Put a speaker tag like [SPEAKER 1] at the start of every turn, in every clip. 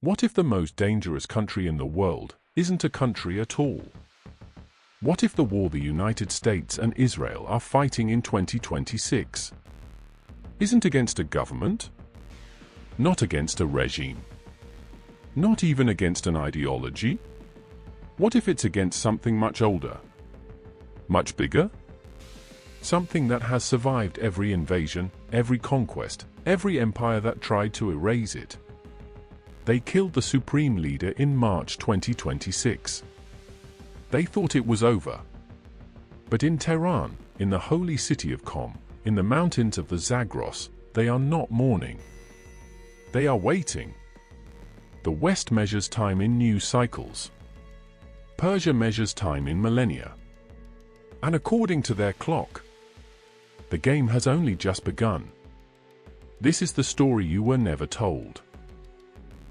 [SPEAKER 1] What if the most dangerous country in the world isn't a country at all? What if the war the United States and Israel are fighting in 2026 isn't against a government? Not against a regime? Not even against an ideology? What if it's against something much older? Much bigger? Something that has survived every invasion, every conquest, every empire that tried to erase it. They killed the supreme leader in March 2026. They thought it was over. But in Tehran, in the holy city of Qom, in the mountains of the Zagros, they are not mourning. They are waiting. The West measures time in new cycles. Persia measures time in millennia. And according to their clock, the game has only just begun. This is the story you were never told.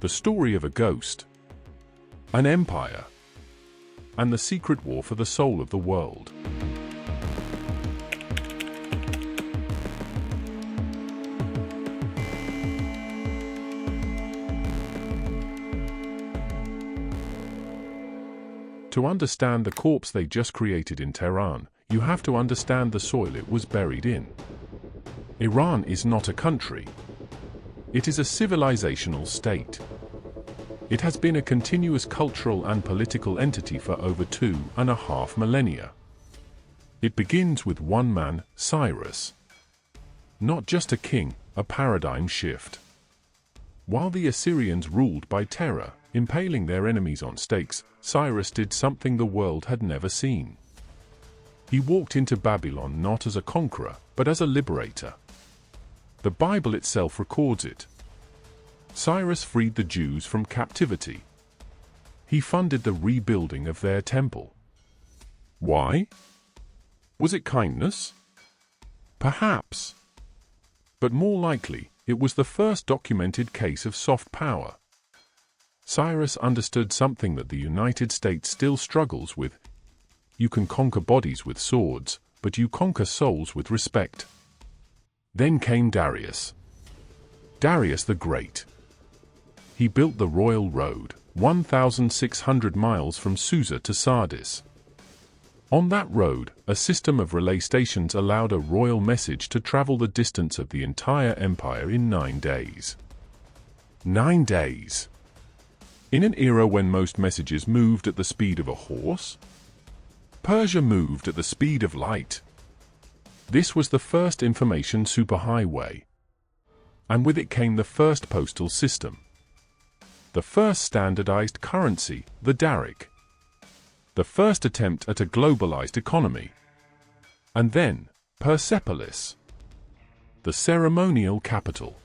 [SPEAKER 1] The story of a ghost, an empire, and the secret war for the soul of the world. To understand the corpse they just created in Tehran, you have to understand the soil it was buried in. Iran is not a country. It is a civilizational state. It has been a continuous cultural and political entity for over 2.5 millennia. It begins with one man, Cyrus. Not just a king, a paradigm shift. While the Assyrians ruled by terror, impaling their enemies on stakes, Cyrus did something the world had never seen. He walked into Babylon not as a conqueror, but as a liberator. The Bible itself records it. Cyrus freed the Jews from captivity. He funded the rebuilding of their temple. Why? Was it kindness? Perhaps. But more likely, it was the first documented case of soft power. Cyrus understood something that the United States still struggles with. You can conquer bodies with swords, but you conquer souls with respect. Then came Darius. Darius the Great. He built the Royal Road, 1,600 miles from Susa to Sardis. On that road, a system of relay stations allowed a royal message to travel the distance of the entire empire in 9 days. 9 days! In an era when most messages moved at the speed of a horse, Persia moved at the speed of light. This was the first information superhighway. And with it came the first postal system. The first standardized currency, the Daric. The first attempt at a globalized economy. And then, Persepolis. The ceremonial capital.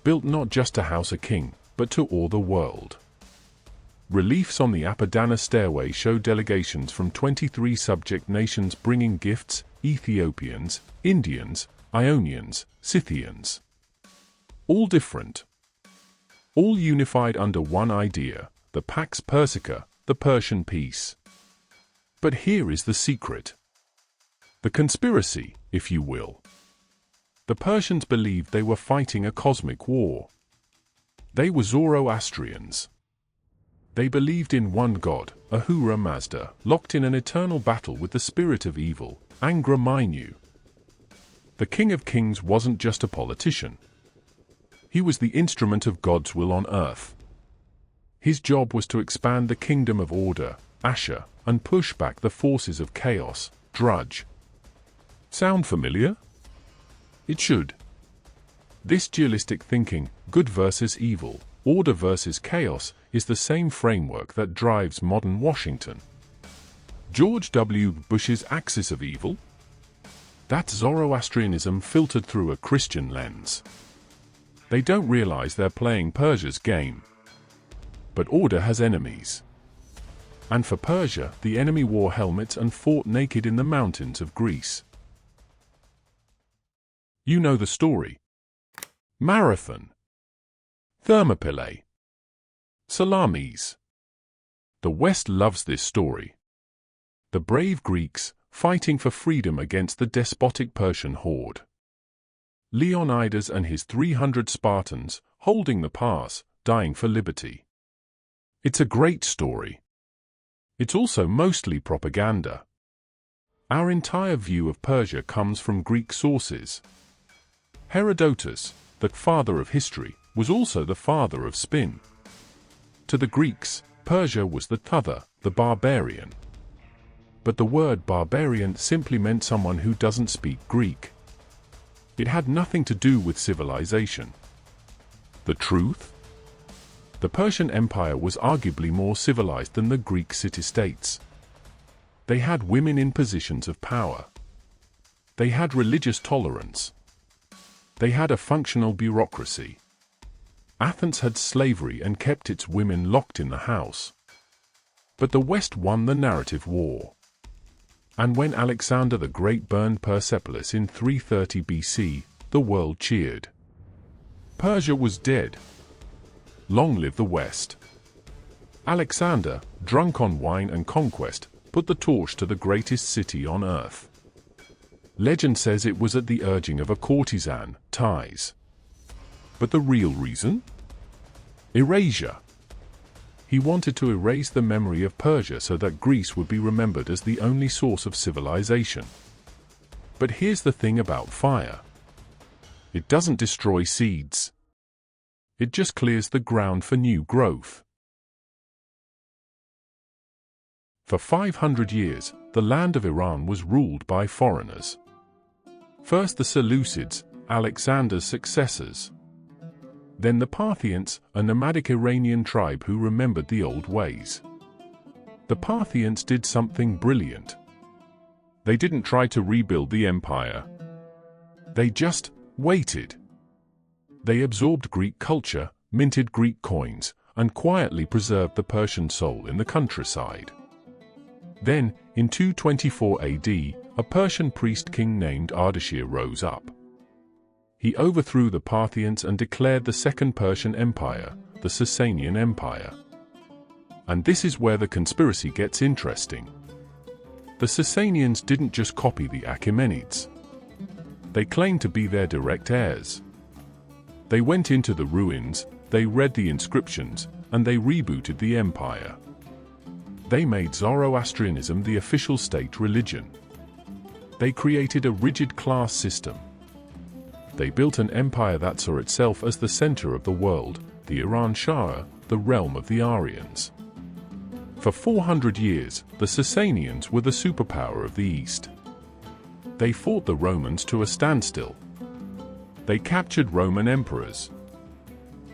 [SPEAKER 1] Built not just to house a king, but to awe the world. Reliefs on the Apadana stairway show delegations from 23 subject nations bringing gifts: Ethiopians, Indians, Ionians, Scythians. All different. All unified under one idea, the Pax Persica, the Persian peace. But here is the secret. The conspiracy, if you will. The Persians believed they were fighting a cosmic war. They were Zoroastrians. They believed in one god, Ahura Mazda, locked in an eternal battle with the spirit of evil, Angra Mainyu. The King of Kings wasn't just a politician. He was the instrument of God's will on earth. His job was to expand the kingdom of order, Asher, and push back the forces of chaos, Drudge. Sound familiar? It should. This dualistic thinking, good versus evil, order versus chaos, is the same framework that drives modern Washington. George W. Bush's axis of evil? That's Zoroastrianism filtered through a Christian lens. They don't realize they're playing Persia's game. But order has enemies. And for Persia, the enemy wore helmets and fought naked in the mountains of Greece. You know the story. Marathon. Thermopylae. Salamis. The West loves this story. The brave Greeks, fighting for freedom against the despotic Persian horde. Leonidas and his 300 Spartans, holding the pass, dying for liberty. It's a great story. It's also mostly propaganda. Our entire view of Persia comes from Greek sources. Herodotus, the father of history, was also the father of spin. To the Greeks, Persia was the t'other, the barbarian. But the word barbarian simply meant someone who doesn't speak Greek. It had nothing to do with civilization. The truth? The Persian Empire was arguably more civilized than the Greek city-states. They had women in positions of power. They had religious tolerance. They had a functional bureaucracy. Athens had slavery and kept its women locked in the house. But the West won the narrative war. And when Alexander the Great burned Persepolis in 330 BC, the world cheered. Persia was dead. Long live the West. Alexander, drunk on wine and conquest, put the torch to the greatest city on earth. Legend says it was at the urging of a courtesan, Thais. But the real reason? Erasure. He wanted to erase the memory of Persia so that Greece would be remembered as the only source of civilization. But here's the thing about fire. It doesn't destroy seeds. It just clears the ground for new growth. For 500 years, the land of Iran was ruled by foreigners. First the Seleucids, Alexander's successors. Then the Parthians, a nomadic Iranian tribe who remembered the old ways. The Parthians did something brilliant. They didn't try to rebuild the empire. They just waited. They absorbed Greek culture, minted Greek coins, and quietly preserved the Persian soul in the countryside. Then, in 224 AD, a Persian priest king named Ardashir rose up. He overthrew the Parthians and declared the Second Persian Empire, the Sasanian Empire. And this is where the conspiracy gets interesting. The Sasanians didn't just copy the Achaemenids. They claimed to be their direct heirs. They went into the ruins, they read the inscriptions, and they rebooted the empire. They made Zoroastrianism the official state religion. They created a rigid class system. They built an empire that saw itself as the center of the world, the Iran Shah, the realm of the Aryans. For 400 years, the Sasanians were the superpower of the East. They fought the Romans to a standstill. They captured Roman emperors.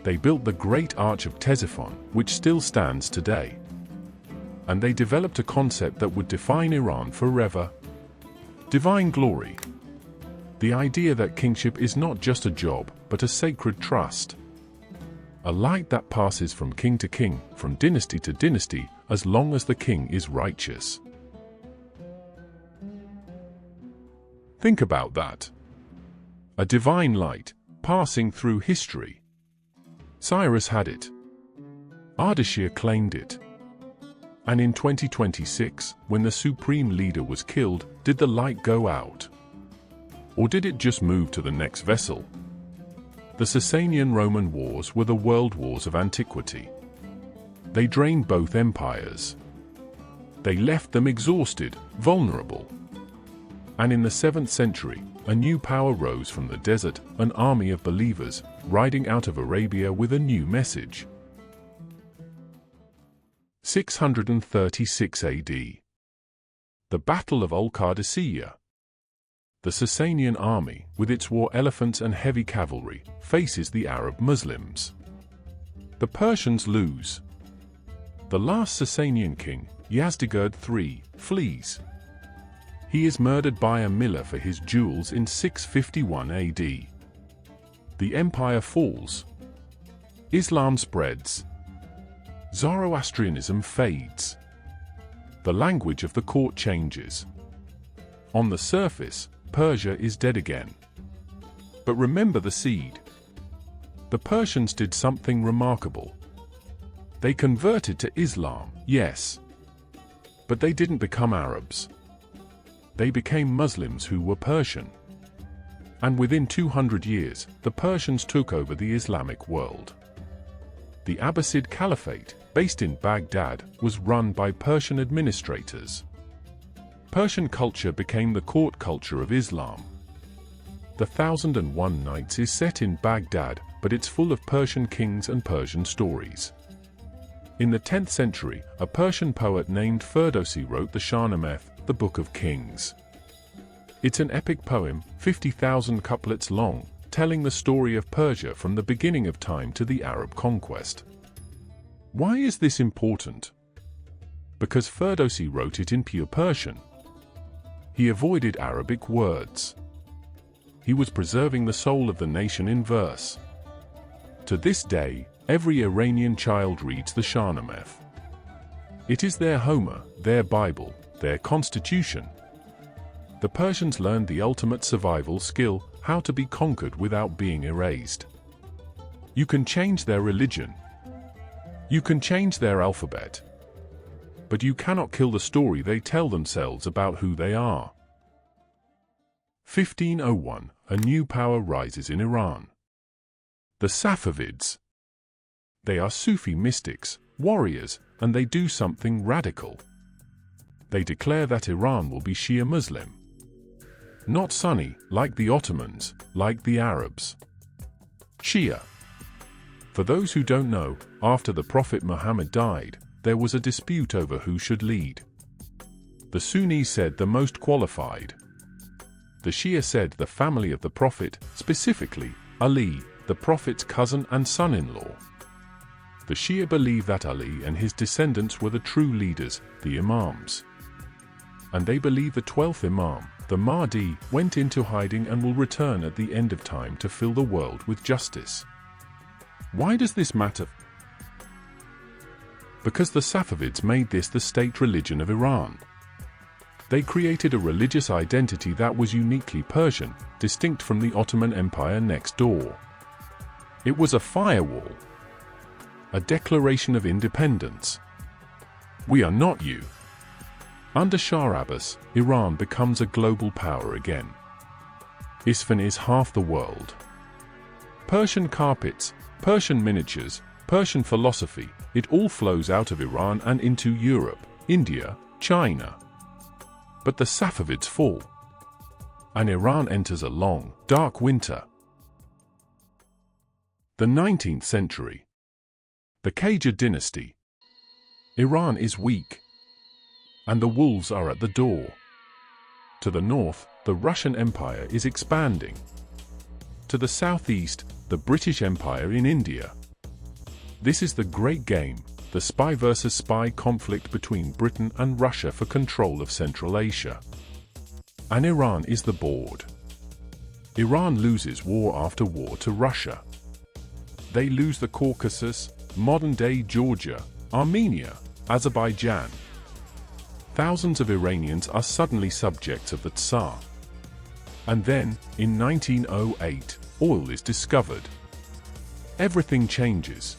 [SPEAKER 1] They built the Great Arch of Ctesiphon, which still stands today. And they developed a concept that would define Iran forever. Divine glory. The idea that kingship is not just a job, but a sacred trust. A light that passes from king to king, from dynasty to dynasty, as long as the king is righteous. Think about that. A divine light, passing through history. Cyrus had it. Ardashir claimed it. And in 2026, when the supreme leader was killed, did the light go out? Or did it just move to the next vessel? The Sasanian-Roman wars were the world wars of antiquity. They drained both empires. They left them exhausted, vulnerable. And in the 7th century, a new power rose from the desert, an army of believers, riding out of Arabia with a new message. 636 AD. The Battle of Al-Qadisiyah. The Sasanian army, with its war elephants and heavy cavalry, faces the Arab Muslims. The Persians lose. The last Sasanian king, Yazdegerd III, flees. He is murdered by a miller for his jewels in 651 AD. The empire falls. Islam spreads. Zoroastrianism fades. The language of the court changes. On the surface, Persia is dead again. But remember the seed. The Persians did something remarkable. They converted to Islam, yes. But they didn't become Arabs. They became Muslims who were Persian. And within 200 years, the Persians took over the Islamic world. The Abbasid Caliphate, based in Baghdad, was run by Persian administrators. Persian culture became the court culture of Islam. The 1001 Nights is set in Baghdad, but it's full of Persian kings and Persian stories. In the 10th century, a Persian poet named Ferdowsi wrote the Shahnameh, the Book of Kings. It's an epic poem, 50,000 couplets long, telling the story of Persia from the beginning of time to the Arab conquest. Why is this important? Because Ferdowsi wrote it in pure Persian. He avoided Arabic words. He was preserving the soul of the nation in verse. To this day, every Iranian child reads the Shahnameh. It is their Homer, their Bible, their constitution. The Persians learned the ultimate survival skill, how to be conquered without being erased. You can change their religion. You can change their alphabet. But you cannot kill the story they tell themselves about who they are. 1501, a new power rises in Iran. The Safavids. They are Sufi mystics, warriors, and they do something radical. They declare that Iran will be Shia Muslim. Not Sunni, like the Ottomans, like the Arabs. Shia. For those who don't know, after the Prophet Muhammad died, there was a dispute over who should lead. The Sunnis said the most qualified. The Shia said the family of the Prophet, specifically, Ali, the Prophet's cousin and son-in-law. The Shia believe that Ali and his descendants were the true leaders, the Imams. And they believe the 12th Imam, the Mahdi, went into hiding and will return at the end of time to fill the world with justice. Why does this matter? Because the Safavids made this the state religion of Iran. They created a religious identity that was uniquely Persian, distinct from the Ottoman Empire next door. It was a firewall. A declaration of independence. We are not you. Under Shah Abbas, Iran becomes a global power again. Isfahan is half the world. Persian carpets, Persian miniatures, Persian philosophy, it all flows out of Iran and into Europe, India, China. But the Safavids fall. And Iran enters a long, dark winter. The 19th century. The Qajar dynasty. Iran is weak. And the wolves are at the door. To the north, the Russian Empire is expanding. To the southeast, the British Empire in India. This is the great game, the spy versus spy conflict between Britain and Russia for control of Central Asia. And Iran is the board. Iran loses war after war to Russia. They lose the Caucasus, modern-day Georgia, Armenia, Azerbaijan. Thousands of Iranians are suddenly subjects of the Tsar. And then, in 1908, oil is discovered. Everything changes.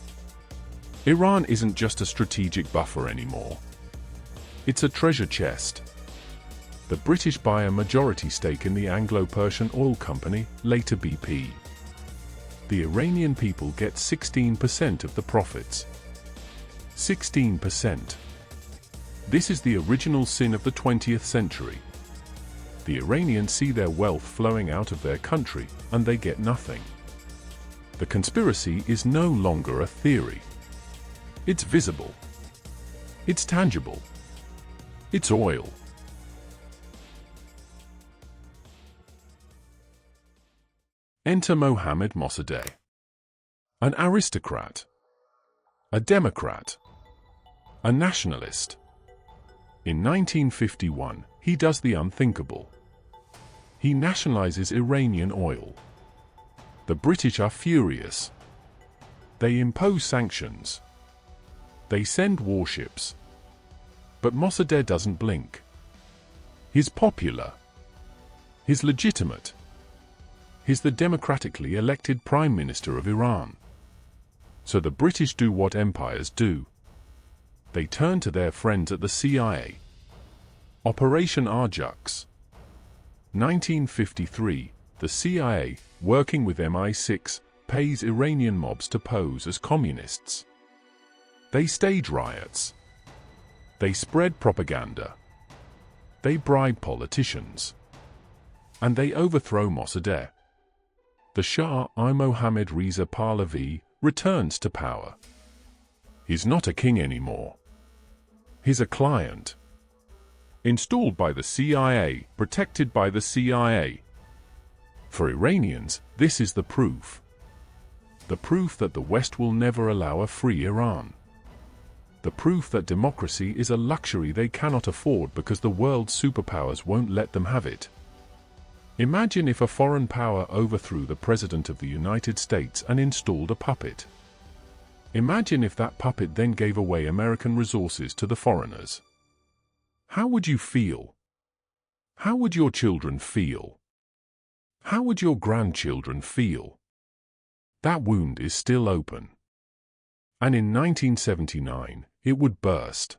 [SPEAKER 1] Iran isn't just a strategic buffer anymore. It's a treasure chest. The British buy a majority stake in the Anglo-Persian oil company, later BP. The Iranian people get 16% of the profits. 16%. This is the original sin of the 20th century. The Iranians see their wealth flowing out of their country, and they get nothing. The conspiracy is no longer a theory. It's visible. It's tangible. It's oil. Enter Mohammad Mossadegh. An aristocrat. A democrat. A nationalist. In 1951, he does the unthinkable. He nationalizes Iranian oil. The British are furious. They impose sanctions. They send warships. But Mossadegh doesn't blink. He's popular. He's legitimate. He's the democratically elected Prime Minister of Iran. So the British do what empires do. They turn to their friends at the CIA. Operation Arjux. 1953, the CIA, working with MI6, pays Iranian mobs to pose as communists. They stage riots. They spread propaganda. They bribe politicians. And they overthrow Mossadegh. The Shah I Mohammad Reza Pahlavi returns to power. He's not a king anymore. He's a client. Installed by the CIA, protected by the CIA. For Iranians, this is the proof. The proof that the West will never allow a free Iran. The proof that democracy is a luxury they cannot afford because the world's superpowers won't let them have it. Imagine if a foreign power overthrew the President of the United States and installed a puppet. Imagine if that puppet then gave away American resources to the foreigners. How would you feel? How would your children feel? How would your grandchildren feel? That wound is still open. And in 1979, it would burst.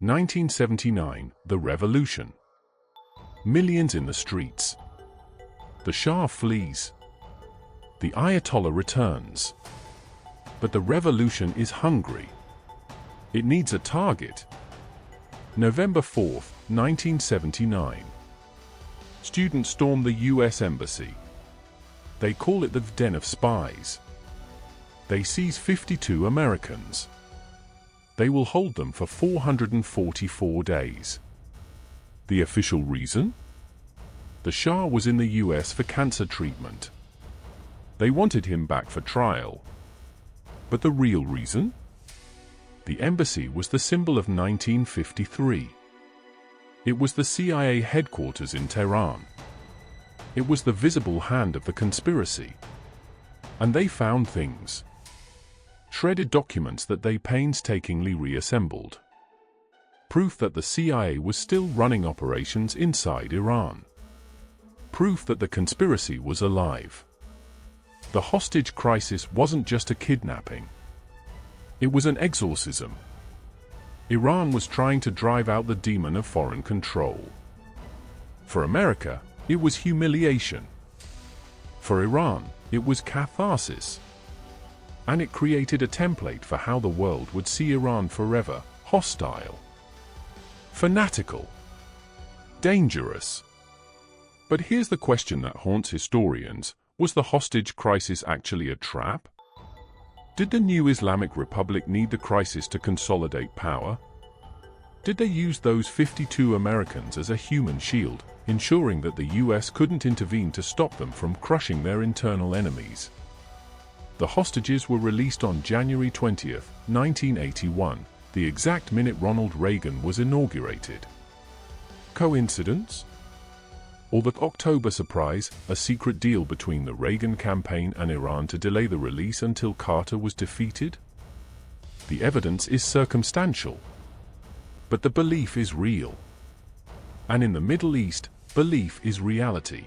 [SPEAKER 1] (1979) The Revolution. Millions in the streets. The Shah flees. The Ayatollah returns. But the revolution is hungry. It needs a target. November 4, 1979. Students storm the U.S. Embassy. They call it the Den of Spies. They seize 52 Americans. They will hold them for 444 days. The official reason? The Shah was in the U.S. for cancer treatment. They wanted him back for trial. But the real reason? The embassy was the symbol of 1953. It was the CIA headquarters in Tehran. It was the visible hand of the conspiracy. And they found things. Shredded documents that they painstakingly reassembled. Proof that the CIA was still running operations inside Iran. Proof that the conspiracy was alive. The hostage crisis wasn't just a kidnapping. It was an exorcism. Iran was trying to drive out the demon of foreign control. For America, it was humiliation. For Iran, it was catharsis. And it created a template for how the world would see Iran forever: hostile, fanatical, dangerous. But here's the question that haunts historians: was the hostage crisis actually a trap? Did the new Islamic Republic need the crisis to consolidate power? Did they use those 52 Americans as a human shield, ensuring that the US couldn't intervene to stop them from crushing their internal enemies? The hostages were released on January 20, 1981, the exact minute Ronald Reagan was inaugurated. Coincidence? Or the October surprise, a secret deal between the Reagan campaign and Iran to delay the release until Carter was defeated? The evidence is circumstantial. But the belief is real. And in the Middle East, belief is reality.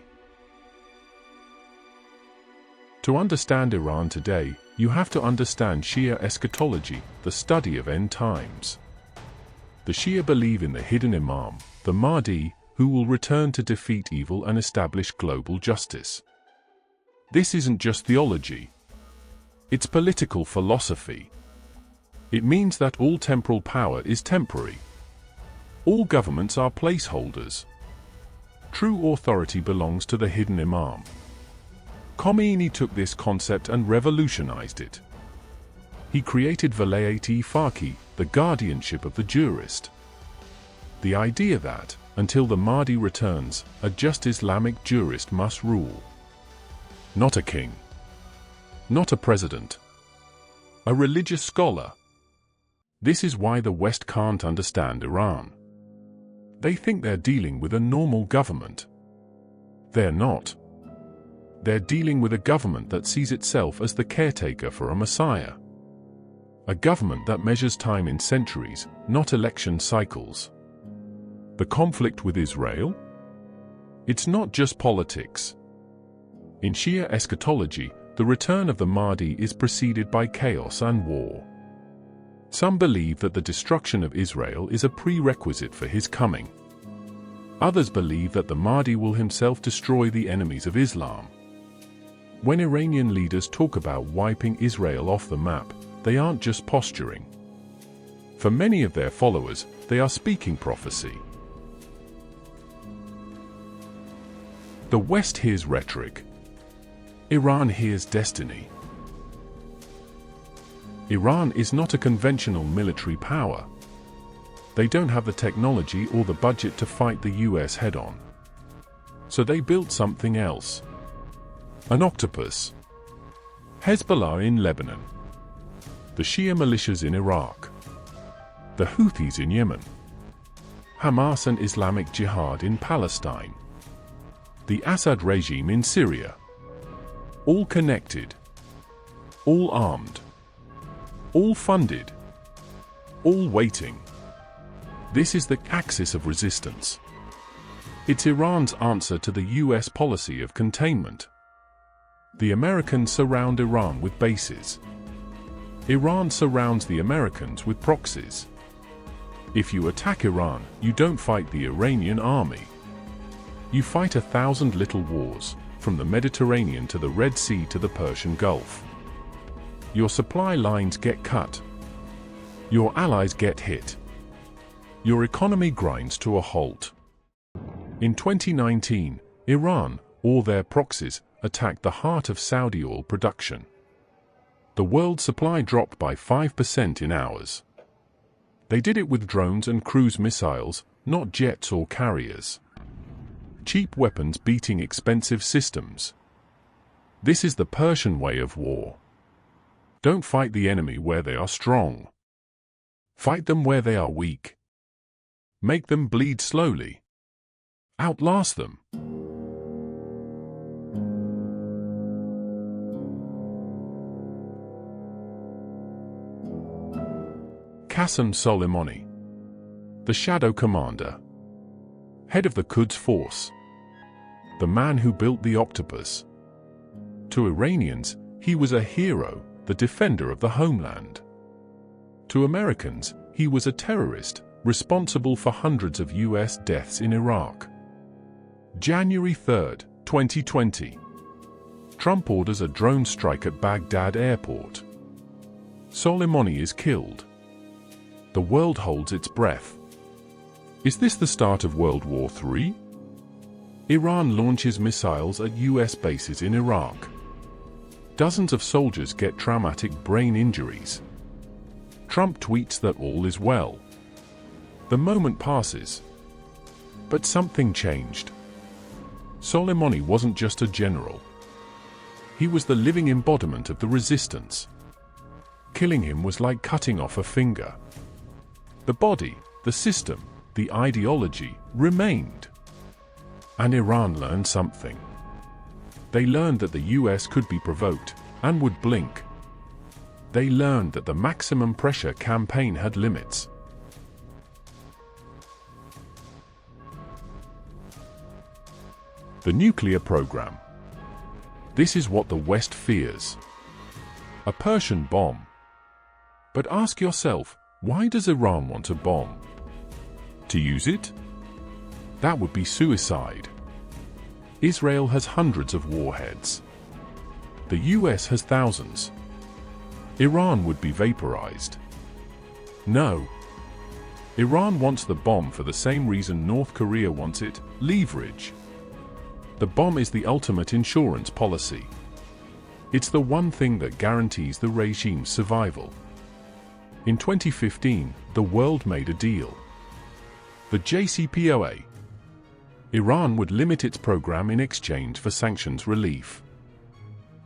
[SPEAKER 1] To understand Iran today, you have to understand Shia eschatology, the study of end times. The Shia believe in the hidden Imam, the Mahdi, who will return to defeat evil and establish global justice. This isn't just theology. It's political philosophy. It means that all temporal power is temporary. All governments are placeholders. True authority belongs to the hidden Imam. Khomeini took this concept and revolutionized it. He created Velayat-e Faqih, the guardianship of the jurist. The idea that, until the Mahdi returns, a just Islamic jurist must rule. Not a king. Not a president. A religious scholar. This is why the West can't understand Iran. They think they're dealing with a normal government. They're not. They're dealing with a government that sees itself as the caretaker for a messiah. A government that measures time in centuries, not election cycles. The conflict with Israel? It's not just politics. In Shia eschatology, the return of the Mahdi is preceded by chaos and war. Some believe that the destruction of Israel is a prerequisite for his coming. Others believe that the Mahdi will himself destroy the enemies of Islam. When Iranian leaders talk about wiping Israel off the map, they aren't just posturing. For many of their followers, they are speaking prophecy. The West hears rhetoric. Iran hears destiny. Iran is not a conventional military power. They don't have the technology or the budget to fight the US head-on. So they built something else. An octopus. Hezbollah in Lebanon. The Shia militias in Iraq. The Houthis in Yemen. Hamas and Islamic Jihad in Palestine. The Assad regime in Syria. All connected. All armed. All funded. All waiting. This is the axis of resistance. It's Iran's answer to the US policy of containment. The Americans surround Iran with bases. Iran surrounds the Americans with proxies. If you attack Iran, you don't fight the Iranian army. You fight 1,000 little wars, from the Mediterranean to the Red Sea to the Persian Gulf. Your supply lines get cut. Your allies get hit. Your economy grinds to a halt. In 2019, Iran, or their proxies, attacked the heart of Saudi oil production. The world supply dropped by 5% in hours. They did it with drones and cruise missiles, not jets or carriers. Cheap weapons beating expensive systems. This is the Persian way of war. Don't fight the enemy where they are strong. Fight them where they are weak. Make them bleed slowly. Outlast them. Qasem Soleimani, the Shadow Commander, head of the Quds force, the man who built the octopus. To Iranians, he was a hero, the defender of the homeland. To Americans, he was a terrorist, responsible for hundreds of US deaths in Iraq. January 3, 2020. Trump orders a drone strike at Baghdad airport. Soleimani is killed. The world holds its breath. Is this the start of World War III? Iran launches missiles at US bases in Iraq. Dozens of soldiers get traumatic brain injuries. Trump tweets that all is well. The moment passes. But something changed. Soleimani wasn't just a general. He was the living embodiment of the resistance. Killing him was like cutting off a finger. The body, the system, the ideology remained. And Iran learned something. They learned that the US could be provoked and would blink. They learned that the maximum pressure campaign had limits. The nuclear program. This is what the West fears. A Persian bomb. But ask yourself, why does Iran want a bomb? To use it? That would be suicide. Israel has hundreds of warheads. The US has thousands. Iran would be vaporized. No. Iran wants the bomb for the same reason North Korea wants it: leverage. The bomb is the ultimate insurance policy. It's the one thing that guarantees the regime's survival. In 2015, the world made a deal. The JCPOA. Iran would limit its program in exchange for sanctions relief.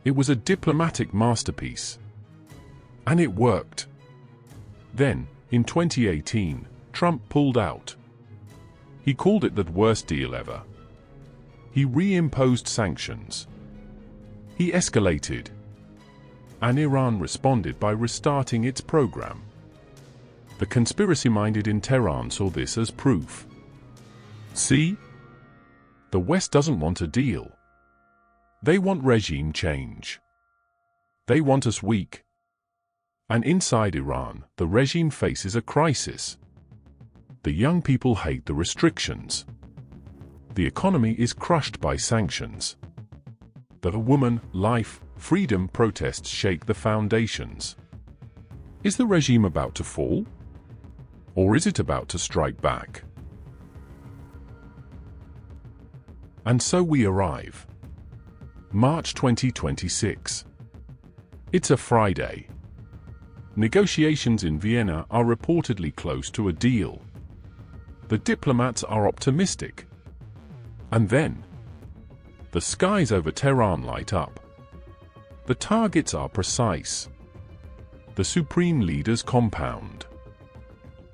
[SPEAKER 1] It was a diplomatic masterpiece. And it worked. Then, in 2018, Trump pulled out. He called it the worst deal ever. He reimposed sanctions. He escalated. And Iran responded by restarting its program. The conspiracy-minded in Tehran saw this as proof. See? The West doesn't want a deal. They want regime change. They want us weak. And inside Iran, the regime faces a crisis. The young people hate the restrictions. The economy is crushed by sanctions. The woman, life, freedom protests shake the foundations. Is the regime about to fall? Or is it about to strike back? And so we arrive. March 2026. It's a Friday. Negotiations in Vienna are reportedly close to a deal. The diplomats are optimistic. And then, the skies over Tehran light up. The targets are precise. The Supreme Leader's compound.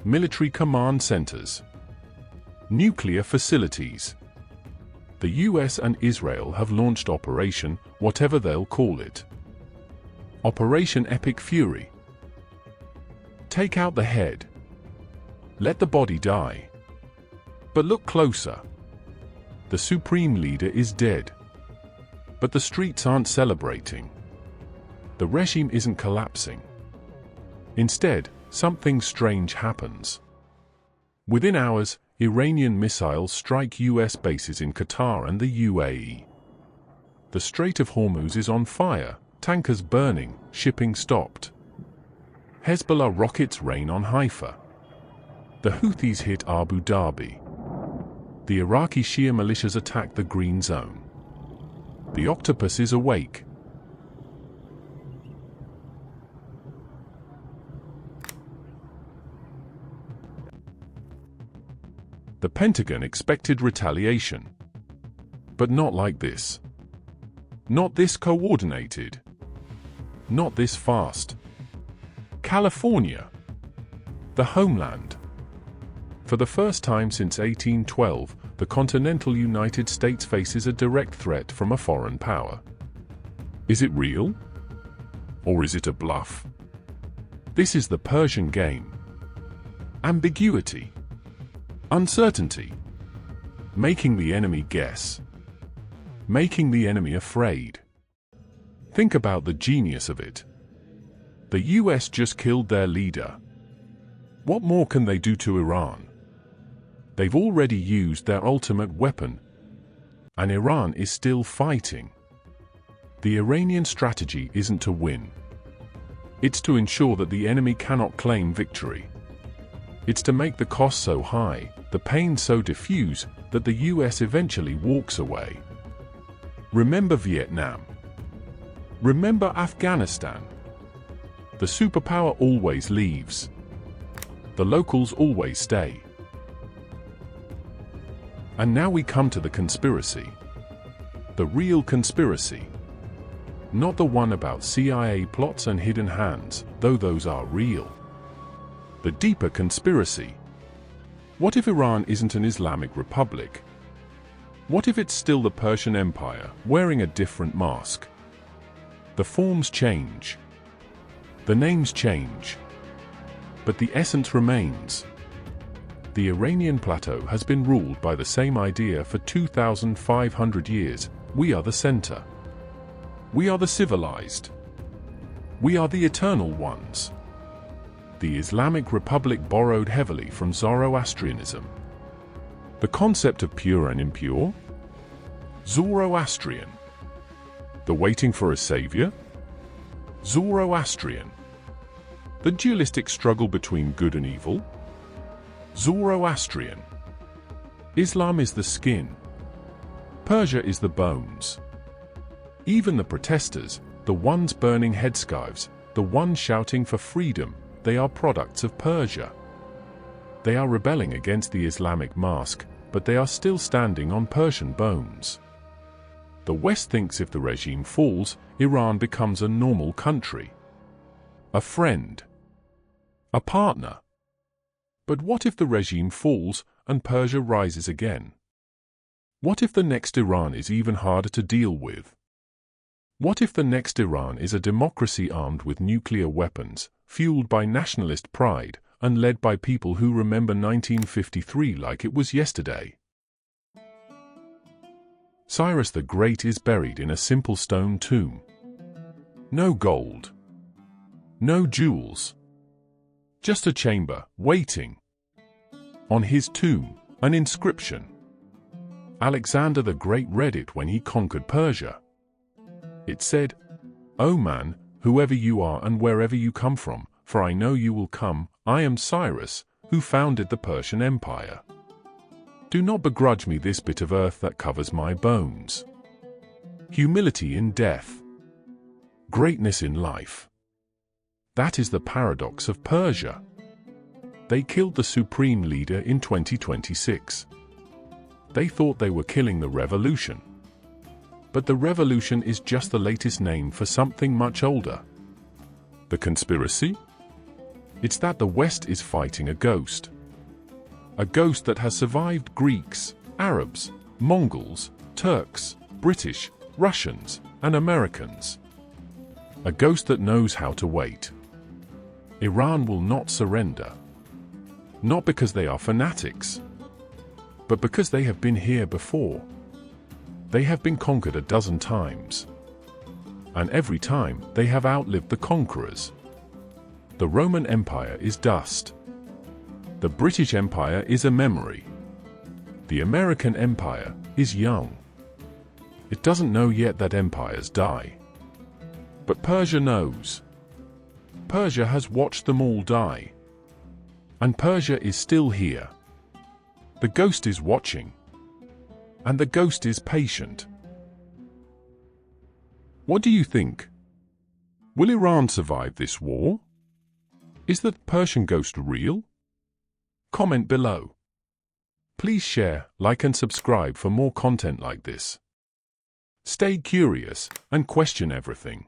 [SPEAKER 1] Military command centers. Nuclear facilities. The US and Israel have launched Operation, whatever they'll call it. Operation Epic Fury. Take out the head. Let the body die. But look closer. The Supreme Leader is dead. But the streets aren't celebrating. The regime isn't collapsing. Instead, something strange happens. Within hours, Iranian missiles strike US bases in Qatar and the UAE. The Strait of Hormuz is on fire, tankers burning, shipping stopped. Hezbollah rockets rain on Haifa. The Houthis hit Abu Dhabi. The Iraqi Shia militias attack the Green Zone. The octopus is awake. The Pentagon expected retaliation. But not like this. Not this coordinated. Not this fast. California. The homeland. For the first time since 1812, the continental United States faces a direct threat from a foreign power. Is it real? Or is it a bluff? This is the Persian game. Ambiguity. Uncertainty. Making the enemy guess. Making the enemy afraid. Think about the genius of it. The US just killed their leader. What more can they do to Iran? They've already used their ultimate weapon, and Iran is still fighting. The Iranian strategy isn't to win. It's to ensure that the enemy cannot claim victory. It's to make the cost so high, the pain so diffuse, that the US eventually walks away. Remember Vietnam. Remember Afghanistan. The superpower always leaves. The locals always stay. And now we come to the conspiracy. The real conspiracy. Not the one about CIA plots and hidden hands, though those are real. The deeper conspiracy. What if Iran isn't an Islamic Republic? What if it's still the Persian Empire, wearing a different mask? The forms change. The names change. But the essence remains. The Iranian plateau has been ruled by the same idea for 2,500 years. We are the center. We are the civilized. We are the eternal ones. The Islamic Republic borrowed heavily from Zoroastrianism. The concept of pure and impure? Zoroastrian. The waiting for a savior? Zoroastrian. The dualistic struggle between good and evil? Zoroastrian. Islam is the skin. Persia is the bones. Even the protesters, the ones burning headscarves, the ones shouting for freedom, they are products of Persia. They are rebelling against the Islamic mask, but they are still standing on Persian bones. The West thinks if the regime falls, Iran becomes a normal country. A friend. A partner. But what if the regime falls and Persia rises again? What if the next Iran is even harder to deal with? What if the next Iran is a democracy armed with nuclear weapons, fueled by nationalist pride, and led by people who remember 1953 like it was yesterday? Cyrus the Great is buried in a simple stone tomb. No gold. No jewels. Just a chamber, waiting. On his tomb, an inscription. Alexander the Great read it when he conquered Persia. It said, "O man, whoever you are and wherever you come from, for I know you will come, I am Cyrus, who founded the Persian Empire. Do not begrudge me this bit of earth that covers my bones." Humility in death. Greatness in life. That is the paradox of Persia. They killed the supreme leader in 2026. They thought they were killing the revolution. But the revolution is just the latest name for something much older. The conspiracy? It's that the West is fighting a ghost. A ghost that has survived Greeks, Arabs, Mongols, Turks, British, Russians, and Americans. A ghost that knows how to wait. Iran will not surrender. Not because they are fanatics, but because they have been here before. They have been conquered a dozen times. And every time, they have outlived the conquerors. The Roman Empire is dust. The British Empire is a memory. The American Empire is young. It doesn't know yet that empires die. But Persia knows. Persia has watched them all die. And Persia is still here. The ghost is watching. And the ghost is patient. What do you think? Will Iran survive this war? Is the Persian ghost real? Comment below. Please share, like and subscribe for more content like this. Stay curious and question everything.